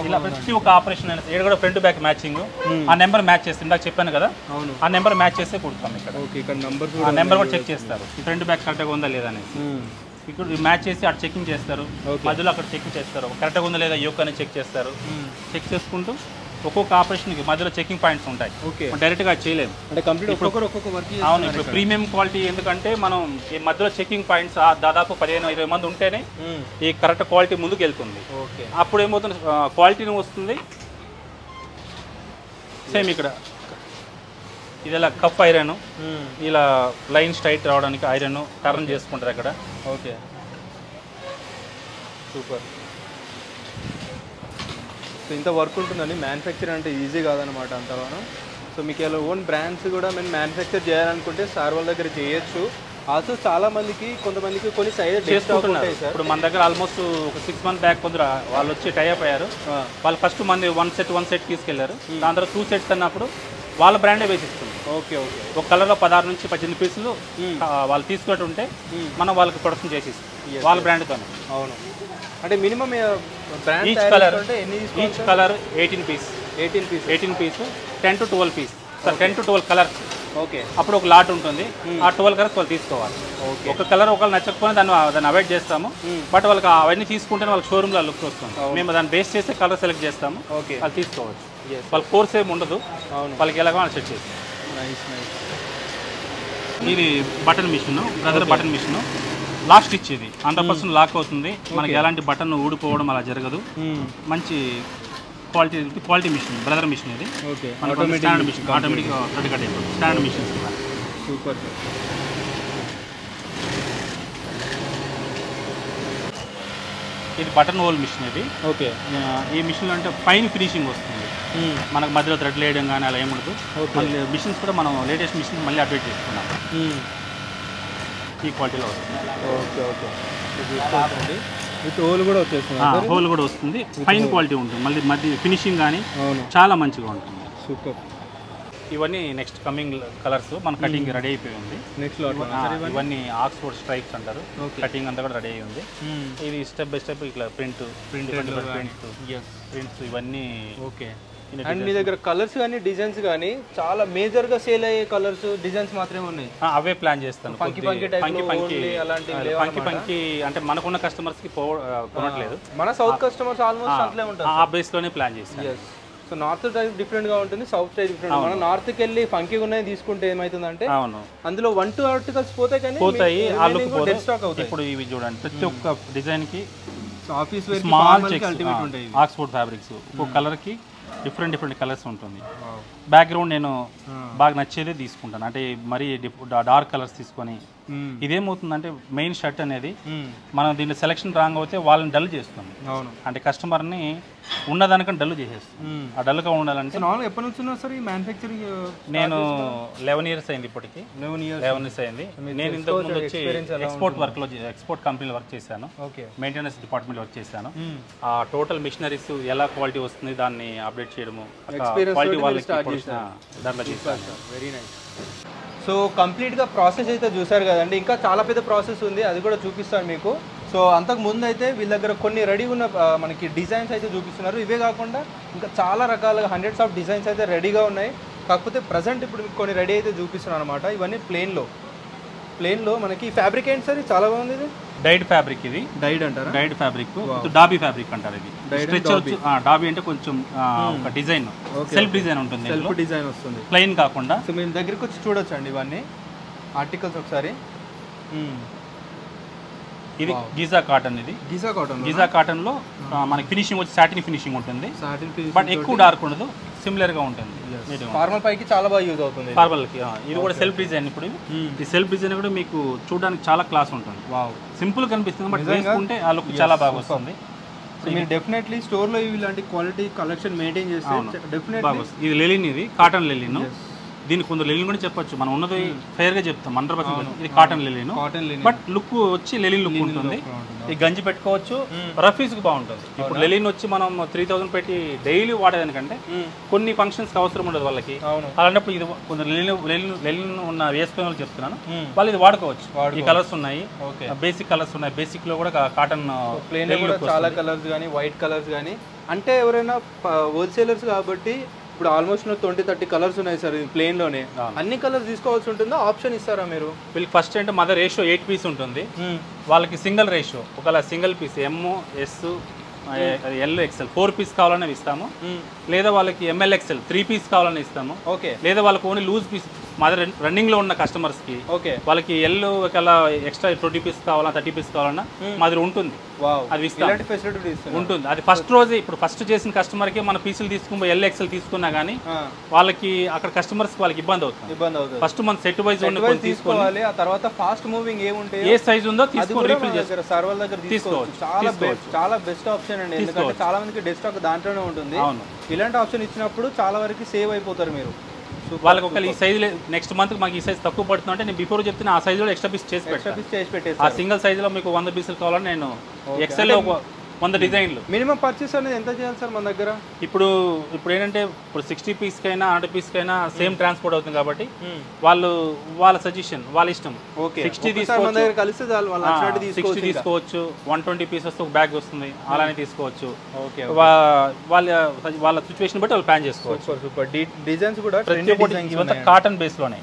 ఇలా ప్రతి ఒక్క ఆపరేషన్ అయినా ఇక్కడ కూడా ఫ్రంట్ బ్యాక్ మ్యాచింగ్. ఆ నెంబర్ మ్యాచ్ చేస్తే ఇందాక చెప్పాను కదా, ఆ నెంబర్ మ్యాచ్ చేస్తే కుడతాం. ఇక్కడ ఆ నెంబర్ కూడా చెక్ చేస్తారు, ఈ ఫ్రంట్ బ్యాక్ కరెక్ట్గా ఉందా లేదా అనేది. ఇక్కడ మ్యాచ్ చేసి అక్కడ చెకింగ్ చేస్తారు, మధ్యలో అక్కడ చెకింగ్ చేస్తారు, కరెక్ట్గా ఉందా లేదా యోక్ అని చెక్ చేస్తారు. చెక్ చేసుకుంటూ ఒక్కొక్క ఆపరేషన్కి మధ్యలో చెకింగ్ పాయింట్స్ ఉంటాయి. డైరెక్ట్గా చేయలేము అంటే కంప్లీట్ ఒక్కొక్క వర్క్. అవును, ఇప్పుడు ప్రీమియం క్వాలిటీ ఎందుకంటే మనం ఈ మధ్యలో చెకింగ్ పాయింట్స్ దాదాపు 15-20 మంది ఉంటేనే ఈ కరెక్ట్ క్వాలిటీ ముందుకు వెళ్తుంది. అప్పుడు ఏమవుతుంది, క్వాలిటీని వస్తుంది. సేమ్ ఇక్కడ ఇది ఇలా కప్ ఐరన్, ఇలా లైన్ స్ట్రైట్ రావడానికి ఐరన్ టర్న్ చేసుకుంటారు అక్కడ. Okay, super. సో ఇంత వర్క్ ఉంటుందండి. మ్యానుఫ్యాక్చర్ అంటే ఈజీ కాదనమాట అంతగానో. సో మీకు ఇలా ఓన్ బ్రాండ్స్ కూడా మేము మ్యానుఫ్యాక్చర్ చేయాలనుకుంటే సార్ వాళ్ళ దగ్గర చేయొచ్చు. ఆల్సో చాలా మందికి కొంతమందికి కొన్ని సైజ్ చేసుకుంటున్నారు. ఇప్పుడు మన దగ్గర ఆల్మోస్ట్ ఒక 6 months బ్యాక్ కొందరు వాళ్ళు వచ్చి టైఅప్ అయ్యారు. వాళ్ళు ఫస్ట్ మంది 1 set తీసుకెళ్లారు. దాని తర్వాత 2 sets అన్నప్పుడు వాళ్ళ బ్రాండే వేసిస్తుంది. ఓకే ఓకే, ఒక కలర్లో 16 నుంచి 18 పీసులు వాళ్ళు తీసుకుంటూ ఉంటే మనం వాళ్ళకి ప్రొడక్షన్ చేసి వాళ్ళ బ్రాండ్తో. అవును, అంటే minimum each colour 18 piece 10 to 12 piece sir, 10 to 12 colours. Okay, అప్పుడు ఒక లాట్ ఉంటుంది. ఆ 12 కలర్స్ వాళ్ళు తీసుకోవాలి. ఒక కలర్ ఒకళ్ళు నచ్చకపోయినా దాన్ని అవాయిడ్ చేస్తాము. బట్ వాళ్ళకి అవన్నీ తీసుకుంటేనే వాళ్ళకి షోరూమ్లో లుక్ వస్తుంది. మేము దాన్ని బేస్ చేస్తే కలర్ సెలెక్ట్ చేస్తాము, వాళ్ళు తీసుకోవచ్చు. వాళ్ళ కోర్స్ ఏమి ఉండదు, వాళ్ళకి ఎలాగో వాళ్ళు సెట్ చేస్తాం. ఇది button machine, brother button machine. Lock stitch ఇది 100% లాక్ అవుతుంది. మనకి ఎలాంటి బటన్ ఊడిపోవడం అలా జరగదు. మంచి క్వాలిటీ మిషన్, బ్రదర్ మిషన్ ఇది. Okay, standard machine, automatic thread cut అయిపోతుంది. Standard machines. సూపర్. ఇది బటన్ హోల్ మిషన్ ఇది. ఓకే, ఈ మిషన్లో అంటే ఫైన్ ఫినిషింగ్ వస్తుంది, మనకు మధ్యలో థ్రెడ్ వేయడం కానీ అలా ఏముండదు. మళ్ళీ మిషన్స్ కూడా మనం లేటెస్ట్ మిషన్ మళ్ళీ అప్డేట్ చేసుకున్నాం, ఈ క్వాలిటీలో వస్తుంది. ఓకే ఓకే, విత్ హోల్ కూడా వచ్చేస్తుంది. హోల్ కూడా వస్తుంది, ఫైన్ క్వాలిటీ ఉంటుంది, మళ్ళీ మధ్య ఫినిషింగ్ కానీ చాలా మంచిగా ఉంటుంది. సూపర్. ఇవన్నీ నెక్స్ట్ కమింగ్ కలర్స్ మన కటింగ్ రెడీ అయిపోయి ఉంది. నెక్స్ట్ ఇవన్నీ ఆక్స్ఫోర్డ్ స్ట్రైప్స్ అంటారు, కటింగ్ అంతా కూడా రెడీ అయ్యి ఉంది. ఇది స్టెప్ బై స్టెప్ ఇట్లా ప్రింట్స్ ఇవన్నీ. ఓకే. అండ్ మీ దగ్గర కలర్స్ కానీ డిజైన్స్ కానీ చాలా మేజర్ గా సేల్ అయ్యే కలర్స్ డిజైన్స్ మాత్రమే ఉన్నాయి. అవే ప్లాన్ చేస్తాను. పంకి పంకి అంటే మనకున్న కస్టమర్స్ కి కొనట్లేదు, మన సౌత్ కస్టమర్స్ ఆల్మోస్ట్ అట్లే ఉంటారు. ఆ బేస్ లోనే ప్లాన్ చేస్తాను. సో నార్త్ టైప్ డిఫరెంట్ గా ఉంటుంది, సౌత్ టైప్ డిఫరెంట్. మనం నార్త్ కి వెళ్ళి ఫంకీ ఉన్నాయి తీసుకుంటే ఏమైతుందంటే అందులో 1-2 ఆర్టికల్స్ పోతాయి, ఆ లుక్ డెడ్ స్టాక్ అవుతాయి. ఇప్పుడు ఇవి చూడండి, ప్రతి ఒక్క డిజైన్ కి office wear small checks Oxford fabrics, ఒక్కొక్క కలర్ కి డిఫరెంట్ కలర్స్ ఉంటుంది. బ్యాక్గ్రౌండ్ నేను బాగా నచ్చేదే తీసుకుంటాను, అంటే మరీ డార్క్ కలర్స్ తీసుకొని. ఇదేమవుతుందంటే మెయిన్ షర్ట్ అనేది మనం దీన్ని సెలెక్షన్ రాంగ్ అవుతే వాళ్ళని డల్ చేస్తుంది. అంటే కస్టమర్ని ఉన్నదానికని డల్ చేసేస్తుంది. ఆ డల్గా ఉండాలంటే ఎప్పటి నుంచి సార్ ఈ మ్యానుఫ్యాక్చరింగ్? నేను 11 years అయింది ఇప్పటికి. 11 years అయింది. నేను ఇంతకు ముందు వచ్చి ఎక్స్పోర్ట్ కంపెనీలో వర్క్ చేశాను, మెయింటెనెన్స్ డిపార్ట్మెంట్ వర్క్ చేశాను. ఆ టోటల్ మిషనరీస్ ఎలా క్వాలిటీ వస్తుంది దాన్ని అప్డేట్ చేయడము, క్వాలిటీ వాళ్ళకి దాంట్లో చేస్తాను. Very nice. సో కంప్లీట్గా ప్రాసెస్ అయితే చూసారు కదండి, ఇంకా చాలా పెద్ద ప్రాసెస్ ఉంది, అది కూడా చూపిస్తాను మీకు. సో అంతకు ముందు అయితే వీళ్ళ దగ్గర కొన్ని రెడీగా ఉన్న మనకి డిజైన్స్ అయితే చూపిస్తున్నారు. ఇవే కాకుండా ఇంకా చాలా రకాలుగా హండ్రెడ్స్ ఆఫ్ డిజైన్స్ అయితే రెడీగా ఉన్నాయి. కాకపోతే ప్రజెంట్ ఇప్పుడు కొన్ని రెడీ అయితే చూపిస్తున్నాను అనమాట. ఇవన్నీ ప్లేన్లో మనకి ఫ్యాబ్రిక్ ఏంటి సార్? చాలా బాగుంది. ఇది డైడ్ ఫ్యాబ్రిక్, ఇది డైడ్ అంటారా? డైడ్ ఫ్యాబ్రిక్, డాబీ ఫ్యాబ్రిక్ అంటారు. ఇది డాబీ అంటే కొంచెం ఒక డిజైన్, సెల్ఫ్ డిజైన్ ఉంటుంది, సెల్ఫ్ డిజైన్ వస్తుంది, ప్లెయిన్ కాకుండా. సో మీరు దగ్గరికి వచ్చి చూడొచ్చు అండి ఇవన్నీ ఆర్టికల్స్ ఒకసారి. ఇది గీజా కాటన్. ఇది గీజా కాటన్ లో మనకి ఫినిషింగ్ వచ్చి సాటిన్ ఫినిషింగ్ ఉంటుంది, బట్ ఎక్కువ డార్క్ ఉండదు, సిమిలర్ గా ఉంటుంది. ఫార్మల్ పైకి చాలా బాగా యూజ్ అవుతుంది ఫార్మల్ కి. ఇది కూడా సెల్ఫ్ డిజైన్. ఇప్పుడు ఈ సెల్ఫ్ డిజైన్ కూడా మీకు చూడడానికి చాలా క్లాస్ ఉంటుంది. సింపుల్ కనిపిస్తుంది, బట్ వేసుకుంటే ఆ లుక్ చాలా బాగా వస్తుంది. మీరు డెఫినెట్లీ స్టోర్ లో ఇలాంటి క్వాలిటీ కలెక్షన్ మెయింటైన్ చేస్తే డెఫినెట్లీ. ఇది లెలిన్, ఇది కాటన్ లెలిన్. దీనికి కొందరు లెలిన్ కూడా చెప్పొచ్చు, మనం ఉన్నది ఫెయిర్ గా చెప్తాం 100%. ఇది కాటన్ లెలిన్, బట్ లుక్ వచ్చి లెలిన్ లుక్ ఉంటుంది. ఈ గంజి పెట్టుకోవచ్చు, రఫీస్ కి బాగుంటుంది. ఇప్పుడు లెలిన్ వచ్చి మనం 3000 పెట్టి డైలీ వాడేదానికంటే కొన్ని ఫంక్షన్స్ అవసరం ఉండదు వాళ్ళకి. అలాంటప్పుడు ఇది కొందరు లెలిన్ ఉన్న వేసుకునే వాళ్ళు చెప్తున్నాను, వాళ్ళు ఇది వాడుకోవచ్చు. ఈ కలర్స్ ఉన్నాయి, బేసిక్ కలర్స్ ఉన్నాయి. బేసిక్ లో కూడా కాటన్ ప్లేన్ కూడా చాలా కలర్స్ కానీ వైట్ కలర్స్ కానీ. అంటే ఎవరైనా హోల్సేలర్స్ కాబట్టి ఇప్పుడు ఆల్మోస్ట్ 20-30 కలర్స్ ఉన్నాయి సార్ ప్లేన్లోనే. అన్ని కలర్స్ తీసుకోవాల్సి ఉంటుందా, ఆప్షన్ ఇస్తారా మీరు? వీళ్ళకి ఫస్ట్ అంటే మదర్ రేషియో 8 పీస్ ఉంటుంది, వాళ్ళకి సింగిల్ రేషియో ఒకవేళ single piece MS L XL 4 piece కావాలని ఇస్తాము, లేదా వాళ్ళకి ML XL 3 పీస్ కావాలని ఇస్తాము. ఓకే. లేదా వాళ్ళకి only loose piece mother running లో ఉన్న కస్టమర్స్ కి ఓకే వాళ్ళకి ఎల్ ఒకవేళ ఎక్స్ట్రా 20 పీస్ కావాలా 30 పీస్ కావాలన్నా మదర్ ఉంటుంది. అది ఉంటుంది. అది ఫస్ట్ రోజే. ఇప్పుడు ఫస్ట్ చేసిన కస్టమర్ కి మన పీసులు తీసుకుని ఎల్ XL తీసుకున్నా కానీ వాళ్ళకి అక్కడ కస్టమర్స్ వాళ్ళకి ఇబ్బంది అవుతుంది. ఫస్ట్ మన సెట్ వైజ్ తీసుకోవాలి, ఆ తర్వాత ఫాస్ట్ మూవింగ్ ఏముంటాయి, ఏ సైజ్ ఉందో తీసుకొని రీఫిల్ చేసుకోవచ్చు. సర్వర్ దగ్గర తీసుకోవచ్చు. చాలా బెస్ట్ ఆప్షన్ అండి, ఎందుకంటే చాలా మందికి డెస్ట్ స్టాక్ దాంట్లోనే ఉంటుంది. ఇలాంటి ఆప్షన్ ఇచ్చినప్పుడు చాలా వరకు సేవ్ అయిపోతారు మీరు. వాళ్ళకి ఒకవేళ ఈ సైజ్ నెక్స్ట్ మంత్ మాకు ఈ సైజ్ తక్కువ పడుతుంది అంటే నేను బిఫోర్ చెప్తున్నా ఆ సైజ్ లో ఎక్స్ట్రా పీస్ చేసి పెట్టేసి ఆ సింగిల్ సైజ్ లో మీకు 100 పీసులు కావాలని నేను ఎక్సెల్ లో 100 డిజైన్లు. మినిమం పర్చేస్ అనేది ఎంత చేయాలి సార్ మన దగ్గర? ఇప్పుడు ఏంటంటే ఇప్పుడు 60 పీస్కైనా 100 పీస్కైనా సేమ్ ట్రాన్స్పోర్ట్ అవుతుంది కాబట్టి వాళ్ళ సజెషన్ వాళ్ళ ఇష్టం. 60 తీసుకోవచ్చు, 120 పీసెస్ ఒక బ్యాగ్ వస్తుంది అలానే తీసుకోవచ్చు. వాళ్ళ సిచ్యువేషన్ బట్టి వాళ్ళు ప్లాన్ చేసుకోవచ్చు. డిజైన్స్ కూడా కాటన్ బేస్ లోనే,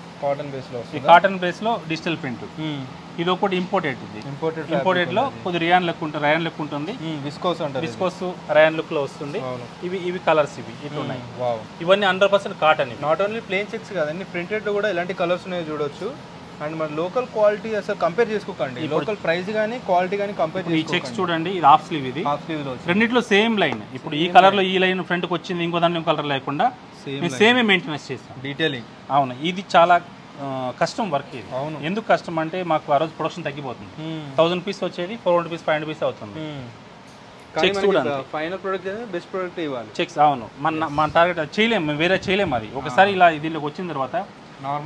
కాటన్ బేస్ లో డిజిటల్ ప్రింట్. ఇది ఒకటి ఇంపోర్టెడ్ లో కొద్ది రియాన్ లెక్క ఉంటుంది, విస్కోస్ రయాన్ లుక్ లో వస్తుంది. ఇవి కలర్స్ ఇట్లా ఉన్నాయి. ఇవన్నీ 100% cotton. Not only plane checks కాదండి, ప్రింటెడ్ లో కూడా ఇలాంటి కలర్స్ ఉన్నాయి చూడొచ్చు. అండ్ మన లోకల్ క్వాలిటీ అసలు కంపేర్ చేసుకోకండి, లోకల్ ప్రైస్ కానీ క్వాలిటీ కానీ కంపేర్ ఈ చెక్స్ చూడండి, ఇది హాఫ్ స్లీవ్, ఇది హాఫ్ స్లీవ్ లో రెండిట్లో సేమ్ లైన్. ఇప్పుడు ఈ కలర్ లో ఈ లైన్ ఫ్రంట్ కి వచ్చింది, ఇంకో దాని కలర్ లేకుండా సేమే మెయింటెనెన్స్ చేస్తాం, డీటెయిలింగ్. అవును, ఇది చాలా కష్టం వర్క్ ఇది. అవును, ఎందుకు కష్టం అంటే మాకు ఆ రోజు ప్రొడక్షన్ తగ్గిపోతుంది. 1000 పీస్ వచ్చేది 400 పీస్ 500 పీస్ అవుతుంది. చెక్స్ కూడా ఫైనల్ ప్రొడక్ట్ బెస్ట్ ప్రొడక్ట్ ఇవ్వాలి. చెక్స్ అవును, మన టార్గెట్ చేయలేము, వేరే చేయలేము. అది ఒకసారి ఇలా దీనిలోకి వచ్చిన తర్వాత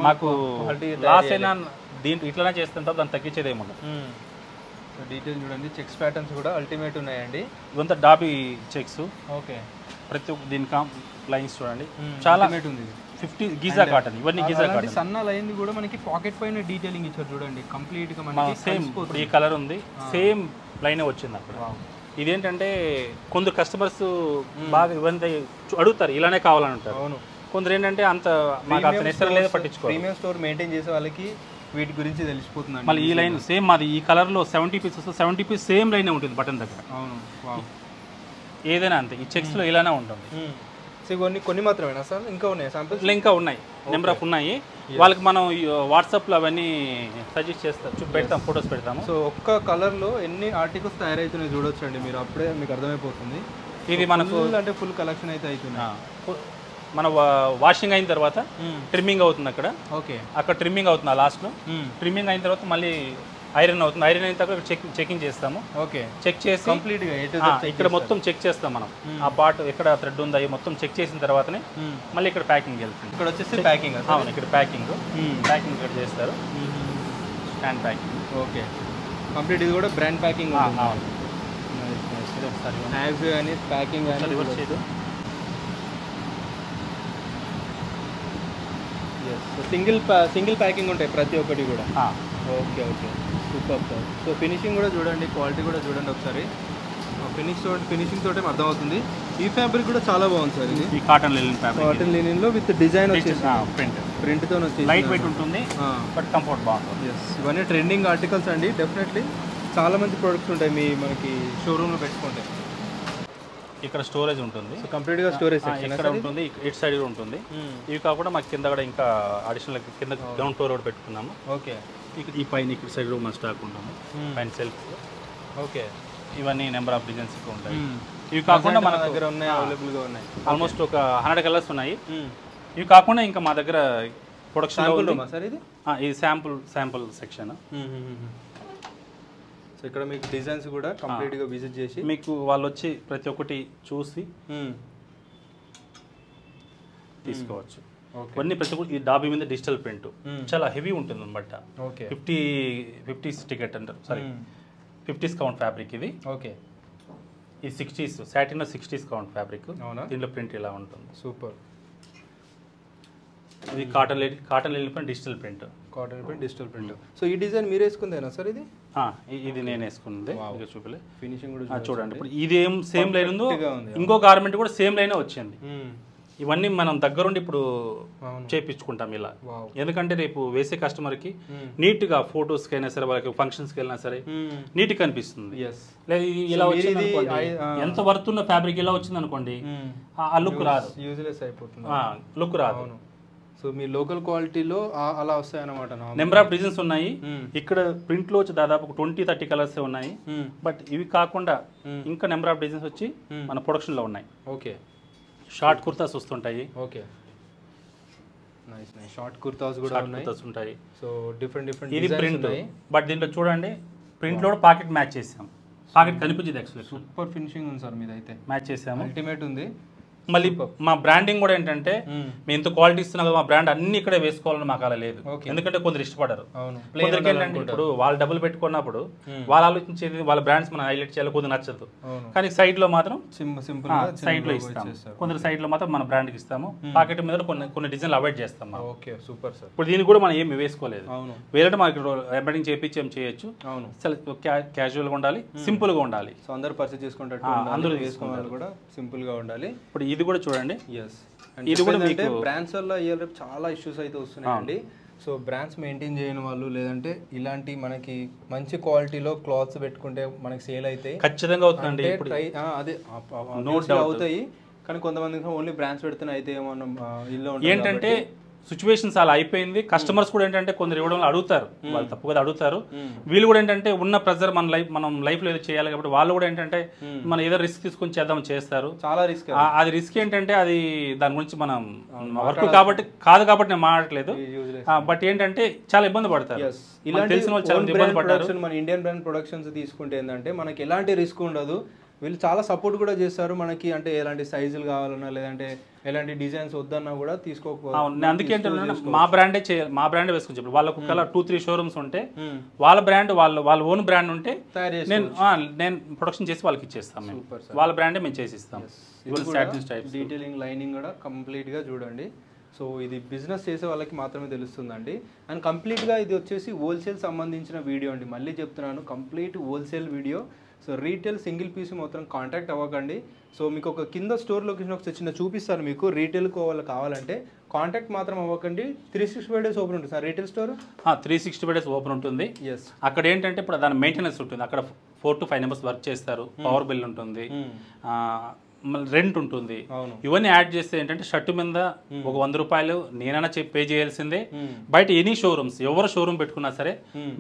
మాకు లాస్ అయినా దీంట్లో ఇట్లనే చేస్తుంటాం, దాన్ని తగ్గించేది ఏముండదు. డీటెయిల్ చూడండి, చెక్స్ ప్యాటర్న్స్ కూడా అల్టిమేట్ ఉన్నాయండి. ఇదంతా డాబీ చెక్స్. ఓకే, ప్రతి ఒక్క దీని లైన్స్ చూడండి చాలా ఉంది. 50 గీజా కాటన్, ఇవన్నీ గీజా కాటన్. సన్న లైన్ కూడా మనకి పాకెట్ పైన డీటెయిలింగ్ ఇచ్చారు చూడండి, కంప్లీట్ గా మనకి సేమ్. ఇప్పుడు ఈ కలర్ ఉంది, సేమ్ లైనే వచ్చింది అక్కడ. ఇదేంటంటే కొందరు కస్టమర్స్ బాగా ఇవన్నీ అడుగుతారు, ఇలానే కావాలని అంటారు. అవును, కొందరు ఏంటంటే అంత మాకు అంత నెసరీ లేదు, పట్టించుకో. ప్రీమియం స్టోర్ మెయింటైన్ చేసే వాళ్ళకి వీటి గురించి తెలిసిపోతుంది. మళ్ళీ ఈ లైన్ సేమ్ మాది ఈ కలర్ లో 70 పీస్ వస్తే 70 పీస్ సేమ్ లైన్ ఉంటుంది బటన్ దగ్గర. అవును, ఏదైనా అంతే, ఈ చెక్స్ లో ఇలానే ఉంటుంది. కొన్ని మాత్రమేనా సార్, ఇంకా ఉన్నాయి శాంపిల్స్? ఇంకా ఉన్నాయి, నెంబర్ ఆఫ్ ఉన్నాయి. వాళ్ళకి మనం వాట్సాప్లో అవన్నీ సజెస్ట్ చేస్తాం, పెడతాం, ఫొటోస్ పెడతాము. సో ఒక్క కలర్లో ఎన్ని ఆర్టికల్స్ తయారవుతున్నాయి చూడొచ్చండి మీరు, అప్పుడే మీకు అర్థమైపోతుంది. ఇది మనకు అంటే ఫుల్ కలెక్షన్ అయితే అవుతుంది. మన వాషింగ్ అయిన తర్వాత ట్రిమ్మింగ్ అవుతుంది అక్కడ. ఓకే, అక్కడ ట్రిమ్మింగ్ అవుతుంది, ఆ లాస్ట్లో ట్రిమ్మింగ్ అయిన తర్వాత మళ్ళీ ఐరన్ అవుతుంది. ఐరన్ అయిన తర్వాత చెకింగ్ చేస్తాము. ఓకే, చెక్ చేసి కంప్లీట్గా ఇక్కడ మొత్తం చెక్ చేస్తాం మనం. ఆ పార్ట్ ఎక్కడ థ్రెడ్ ఉందా మొత్తం చెక్ చేసిన తర్వాతనే మళ్ళీ ఇక్కడ ప్యాకింగ్ వెళ్తుంది. ఇక్కడ వచ్చేసి ప్యాకింగ్. అవును, ఇక్కడ ప్యాకింగ్ ఇక్కడ చేస్తారు, స్టాండ్ ప్యాకింగ్. ఓకే, కంప్లీట్ ఇది కూడా బ్రాండ్ ప్యాకింగ్. అవును, ట్యాగ్స్ కానీ ప్యాకింగ్ కానీ రివర్స్ చేయదు. సింగిల్ ప్యాకింగ్ ఉంటాయి ప్రతి ఒక్కటి కూడా. Okay okay, super sir. So finishing కూడా చూడండి, క్వాలిటీ కూడా చూడండి ఒకసారి. ఫినిషింగ్ తోటే అర్థమవుతుంది. ఈ ఫ్యాబ్రిక్ కూడా చాలా బాగుంది సార్. ఇది cotton linen fabric, cotton linen లో విత్ డిజైన్ వచ్చేసి ప్రింట్ తో వచ్చేసి లైట్ వెయిట్ ఉంటుంది, బట్ కంఫర్ట్ బాగుంటుంది. ఇవన్నీ ట్రెండింగ్ ఆర్టికల్స్ అండి. డెఫినెట్లీ చాలా మంచి ప్రొడక్ట్స్ ఉంటాయి మనకి షోరూమ్ లో పెట్టుకుంటే. ఇక్కడ స్టోరేజ్ ఉంటుంది, కంప్లీట్గా స్టోరేజ్ ఇక్కడ ఉంటుంది, ఇటు సైడ్ కూడా ఉంటుంది. ఇవి కాకుండా మాకు కింద కూడా ఇంకా అడిషనల్ కింద గ్రౌండ్ ఫ్లోర్ కూడా పెట్టుకున్నాము. ఓకే, ఇక్కడ ఈ పైన ఇక్కడ సైడ్ కూడా మన స్టాక్ ఉన్నాము, పైన సెల్ఫ్. ఓకే, ఇవన్నీ నెంబర్ ఆఫ్ డిజైన్స్ ఎక్కువ ఉంటాయి. ఇవి కాకుండా మన దగ్గర ఉన్నాయి, అవైలబుల్గా ఉన్నాయి. ఆల్మోస్ట్ ఒక 100 కలర్స్ ఉన్నాయి. ఇవి కాకుండా ఇంకా మా దగ్గర ప్రొడక్షన్ సార్ ఇది శాంపుల్ సెక్షన్. సో ఇక్కడ మీకు డిజైన్స్ కూడా కంప్లీట్గా విజిట్ చేసి మీకు వాళ్ళు వచ్చి ప్రతి ఒక్కటి చూసి తీసుకోవచ్చు. కొన్ని ప్రతి ఒక్కటి ఈ డాబీ మీద డిజిటల్ ప్రింట్ చాలా హెవీ ఉంటుంది అనమాట. 50s టికెట్ అంటారు, సారీ 50s కౌంట్ ఫ్యాబ్రిక్ ఇది. ఓకే, ఈ 60s satin 60s count fabric. దీంట్లో ప్రింట్ ఇలా ఉంటుంది. సూపర్. ఇది కాటన్ వెళ్ళిపోయిన digital print. Digital print. So ఈ డిజైన్ మీరు వేసుకుందేనా సార్? ఇది నేను వేసుకుంది. చూపలే ఫినిషింగ్ కూడా చూడండి. ఇప్పుడు ఇది ఏం సేమ్ లైన్ ఉందో ఇంకో గార్మెంట్ కూడా సేమ్ లైనే వచ్చింది. ఇవన్నీ మనం దగ్గరుండి ఇప్పుడు చేయించుకుంటాం ఇలా. ఎందుకంటే రేపు వేసే కస్టమర్కి నీట్గా ఫొటోస్కి అయినా సరే, వాళ్ళకి ఫంక్షన్స్కి వెళ్ళినా సరే నీట్గా కనిపిస్తుంది. లేదా ఇలా వచ్చింది ఎంత వర్త్ ఉన్న ఫ్యాబ్రిక్ ఇలా వచ్చింది అనుకోండి, ఆ లుక్ రాదు, యూజ్లెస్ అయిపోతుంది, లుక్ రాదు. సో మీ లోకల్ క్వాలిటీలో అలా వస్తాయి అన్నమాట. నెంబర్ ఆఫ్ డిజైన్స్ ఉన్నాయి. ఇక్కడ ప్రింట్లో వచ్చి దాదాపు 20-30 కలర్స్ ఉన్నాయి. బట్ ఇవి కాకుండా ఇంకా నెంబర్ ఆఫ్ డిజైన్స్ వచ్చి మన ప్రొడక్షన్లో ఉన్నాయి. ఓకే, షార్ట్ కుర్తాస్ వస్తుంటాయి. Okay, nice nice. Short kurtas కూడా ఉంటాయి. సో డిఫరెంట్ ఇది ప్రింట్. బట్ దీంట్లో చూడండి, ప్రింట్లో కూడా పాకెట్ మ్యాచ్ చేసాం. పాకెట్ కనిపించింది యాక్చువల్లీ. సూపర్ ఫినిషింగ్ ఉంది సార్ మీదైతే, మ్యాచ్ చేసాము, అల్టిమేట్ ఉంది. మళ్ళీ మా బ్రాండింగ్ కూడా ఏంటంటే మేము ఎంత క్వాలిటీ ఇస్తున్నాం కదా, మా బ్రాండ్ అన్ని ఇక్కడే వేసుకోవాలని మాకు అలా లేదు. ఎందుకంటే కొందరు ఇష్టపడరు. కొందరికి ఏంటంటే ఇప్పుడు వాళ్ళు డబ్బులు పెట్టుకున్నప్పుడు వాళ్ళు ఆలోచించేది వాళ్ళ బ్రాండ్స్ మనం హైలైట్ చేయాలి, కొద్దిగా నచ్చదు. కానీ సైడ్ లో మాత్రం సైడ్ లో ఇస్తాం, కొందరు సైడ్ లో మాత్రం మన బ్రాండ్కి ఇస్తాము. పాకెట్ మీద కొన్ని డిజైన్లు అవాయిడ్ చేస్తాం. Okay, super sir. ఇప్పుడు దీనికి కూడా మనం ఏమి వేసుకోలేదు. వేరే మాకు ఎంబ్రాయిడింగ్ చేయించి అవును, క్యాజువల్ గా ఉండాలి, సింపుల్ గా ఉండాలి. సో అందరూ పర్చేస్ చేసుకుంటారు, అందరూ వేసుకోవాలి కూడా సింపుల్ గా ఉండాలి. ఇప్పుడు ఇది కూడా చూడండి. ఇది కూడా మీకు బ్రాండ్స్ వల్ల ఇవాళ చాలా ఇష్యూస్ అయితే వస్తున్నాయండి. సో బ్రాండ్స్ మెయింటైన్ చేయని వాళ్ళు, లేదంటే ఇలాంటి మనకి మంచి క్వాలిటీలో క్లాత్స్ పెట్టుకుంటే మనకి సేల్ అయితే ఖచ్చితంగా అవుతుందండి. అదే అవుతాయి, కానీ కొంతమంది ఓన్లీ బ్రాండ్స్ పెడుతున్నా అయితే ఏమన్నా ఇల్లు ఏంటంటే సిచ్యువేషన్స్ అలా అయిపోయింది. కస్టమర్స్ కూడా ఏంటంటే కొందరు ఇవ్వడం అడుగుతారు, వాళ్ళు తప్పు కదా అడుగుతారు. వీళ్ళు కూడా ఏంటంటే ఉన్న ప్రెజర్ మనం లైఫ్లో ఏదో చేయాలి కాబట్టి వాళ్ళు కూడా ఏంటంటే మనం ఏదో రిస్క్ తీసుకొని చేస్తారు. చాలా రిస్క్. అది రిస్క్ ఏంటంటే అది దాని గురించి మనం వర్క్ కాబట్టి నేను మాట్లాడలేదు. బట్ ఏంటంటే చాలా ఇబ్బంది పడతారు, తెలిసిన వాళ్ళు చాలా ఇబ్బంది పడతారు. మన ఇండియన్ బ్రాండ్ ప్రొడక్షన్స్ తీసుకుంటే ఏంటంటే మనకి ఎలాంటి రిస్క్ ఉండదు. వీళ్ళు చాలా సపోర్ట్ కూడా చేస్తారు మనకి, అంటే ఎలాంటి సైజులు కావాలన్నా లేదంటే ఎలాంటి డిజైన్స్ వద్దన్నా కూడా తీసుకోకపోతే. అందుకే మా బ్రాండే వేసుకుని చెప్పారు. వాళ్ళకు 2-3 షోరూమ్స్ ఉంటే వాళ్ళ బ్రాండ్ వాళ్ళ ఓన్ బ్రాండ్ ఉంటే నేను ప్రొడక్షన్ చేసి వాళ్ళకి ఇచ్చేస్తాను. వాళ్ళ బ్రాండే మేము చేసి ఇస్తాం. డీటెయిలింగ్ లైనింగ్ కూడా కంప్లీట్గా చూడండి. సో ఇది బిజినెస్ చేసే వాళ్ళకి మాత్రమే తెలుస్తుందండి. అండ్ కంప్లీట్గా ఇది వచ్చేసి హోల్సేల్ సంబంధించిన వీడియో అండి. మళ్ళీ చెప్తున్నాను, complete wholesale video. So retail single piece మొత్తం కాంటాక్ట్ అవ్వకండి. సో మీకు ఒక కింద స్టోర్ లొకేషన్ ఒక చిన్న చూపిస్తాను మీకు. రీటైల్ కావాలంటే కాంటాక్ట్ మాత్రం అవ్వకండి. 365 days ఓపెన్ ఉంటుంది sir retail store. 365 days open ఉంటుంది. అక్కడ ఏంటంటే ఇప్పుడు దాని మెయింటెనెన్స్ ఉంటుంది. అక్కడ 4 to 5 members వర్క్ చేస్తారు. పవర్ బిల్ ఉంటుంది, రెంట్ ఉంటుంది. ఇవన్నీ యాడ్ చేస్తే ఏంటంటే షర్టు మీద ఒక 100 రూపాయలు నేనైనా పే చేయాల్సిందే. బయట ఎనీ షోరూమ్స్ ఎవరు షోరూమ్ పెట్టుకున్నా సరే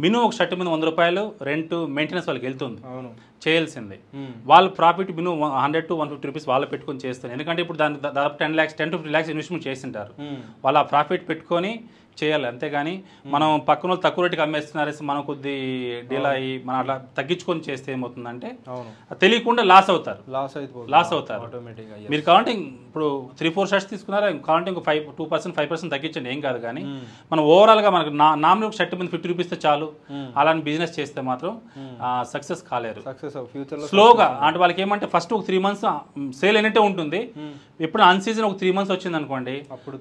మినిమం ఒక షర్టు మీద 100 రూపాయలు రెంట్ మెయింటెనెన్స్ వాళ్ళకి వెళ్తుంది, చేయాల్సిందే. వాళ్ళు ప్రాఫిట్ మినిమం 100 to 150 రూపీస్ వాళ్ళు పెట్టుకొని చేస్తారు. ఎందుకంటే ఇప్పుడు దానికి దాదాపు 10 to 15 lakhs ఇన్వెస్ట్మెంట్ చేసింటారు. వాళ్ళు ఆ ప్రాఫిట్ పెట్టుకొని చేయాలి. అంతేగాని మనం పక్కన వాళ్ళు తక్కువ రేటుకి అమ్మేస్తున్నారు, మనం కొద్ది డీల్ అయ్యి మనం అట్లా తగ్గించుకొని చేస్తే ఏమవుతుందంటే తెలియకుండా లాస్ అవుతారు. మీరు కావాలంటే ఇప్పుడు 3-4 షర్ట్స్ తీసుకున్నారా, కావాలంటే ఇంకో 2%, 5% తగ్గించండి, ఏం కాదు. కానీ మనం ఓవరాల్గా మనకు నామినల్ ఒక షర్ట్ మీద 50 రూపీస్ చాలు. అలాంటి బిజినెస్ చేస్తే మాత్రం సక్సెస్ కాలేరు. స్లోగా అంటే వాళ్ళకి ఏమంటే ఫస్ట్ ఒక 3 months సేల్ అయినట్టే ఉంటుంది. ఎప్పుడు అన్ సీజన్ ఒక 3 months వచ్చింది అనుకోండి,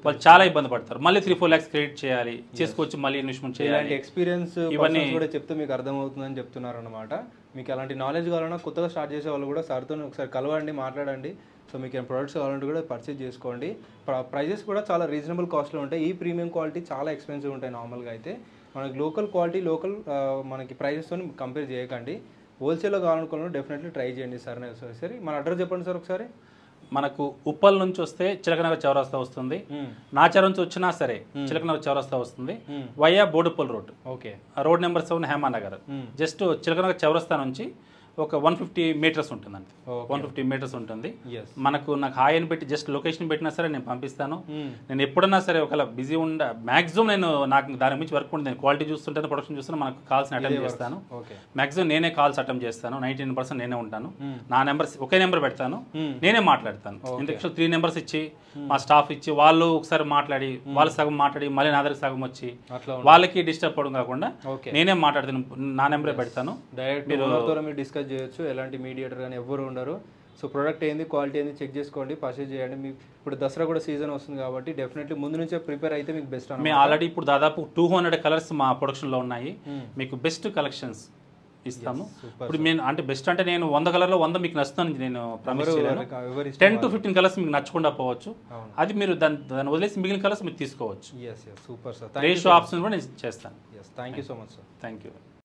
వాళ్ళు చాలా ఇబ్బంది పడతారు. మళ్ళీ 3-4 lakhs క్రెడిట్ చేయాలి, చేసుకొచ్చి మళ్ళీ ఇన్వెస్ట్మెంట్ చేయాలి. ఎక్స్పీరియన్స్ ఇవన్నీ కూడా చెప్తే మీకు అర్థమవుతుందని చెప్తున్నారు అనమాట. మీకు అలాంటి నాలెడ్జ్ కావాలన్నా కొత్తగా స్టార్ట్ చేసే వాళ్ళు కూడా సార్తో ఒకసారి కలవండి, మాట్లాడండి. సో మీకు ఏం ప్రొడక్ట్స్ కావాలంటే కూడా పర్చేజ్ చేసుకోండి. ప్రైజెస్ కూడా చాలా రీజనబుల్ కాస్ట్లో ఉంటాయి. ఈ ప్రీమియం క్వాలిటీ చాలా ఎక్స్పెన్సివ్ ఉంటాయి నార్మల్గా అయితే. మనకి లోకల్ క్వాలిటీ మనకి ప్రైజెస్తో కంపేర్ చేయకండి. హోల్సేల్లో కావాలనుకున్న డెఫినెట్లీ ట్రై చేయండి సార్. సరే మన అడ్రస్ చెప్పండి సార్ ఒకసారి. మనకు ఉప్పల్ నుంచి వస్తే చిలకనగర్ చౌరస్తా వస్తుంది. నాచారం నుంచి వచ్చినా సరే చిలకనగర్ చౌరస్తా వస్తుంది. Via Boduppal road. Okay. Road number 7 Hemanagar. Just Chilakanagar చౌరస్తా నుంచి ఒక 150 meters ఉంటుందండి. 150 meters ఉంటుంది. నాకు హాయ్ అని పెట్టి జస్ట్ లొకేషన్ పెట్టినా సరే నేను పంపిస్తాను. నేను ఎప్పుడన్నా సరే ఒకవేళ బిజీ మ్యాక్సిమం నాకు దాని గురించి వర్క్ ఉంటుంది. నేను క్వాలిటీ చూస్తుంటాను, ప్రొడక్షన్ చూస్తాను, మనకు కాల్స్ అటెండ్ చేస్తాను. మ్యాక్సిమం నేనే కాల్స్ అటెండ్ చేస్తాను. 99% నేనే ఉంటాను. నా నెంబర్ ఒకే నెంబర్ పెడతాను, నేనే మాట్లాడతాను. ఇంతకు 3 numbers ఇచ్చి మా స్టాఫ్ ఇచ్చి వాళ్ళు ఒకసారి మాట్లాడి వాళ్ళు సగం మాట్లాడి మళ్ళీ నా దగ్గర సగం వచ్చి వాళ్ళకి డిస్టర్బ్ అవ్వడం కాకుండా నేనే మాట్లాడతాను. నా నెంబరే పెడతాను. మీరు డిస్కస్ చేయొచ్చు. ఎలాంటి మీడియేటర్ కానీ ఎవరు ఉండరు. సో ప్రోడక్ట్ ఏంది, క్వాలిటీ ఏంది చెక్ చేసుకోండి, పర్చేజ్ చేయండి. మీకు ఇప్పుడు దసరా కూడా సీజన్ వస్తుంది కాబట్టి డెఫినెట్లీ ముందు నుంచే ప్రిపేర్ అయితే మీకు బెస్ట్. మేము ఆల్రెడీ ఇప్పుడు దాదాపు 200 కలర్స్ మా ప్రొడక్షన్లో ఉన్నాయి. మీకు బెస్ట్ కలెక్షన్స్ ఇస్తాము. ఇప్పుడు నేను అంటే బెస్ట్ అంటే నేను 100 కలర్లో 100 మీకు నచ్చుతాను నేను ప్రామిస్ చేయలేను. 10 to 15 కలర్స్ మీకు నచ్చకుండా పోవచ్చు. అది మీరు దాన్ని వదిలేసి మిగిలిన కలర్స్ మీరు తీసుకోవచ్చు. Super sir. రేషియో ఆప్షన్ కూడా నేను చేస్తాను. Thank you so much sir. Thank you.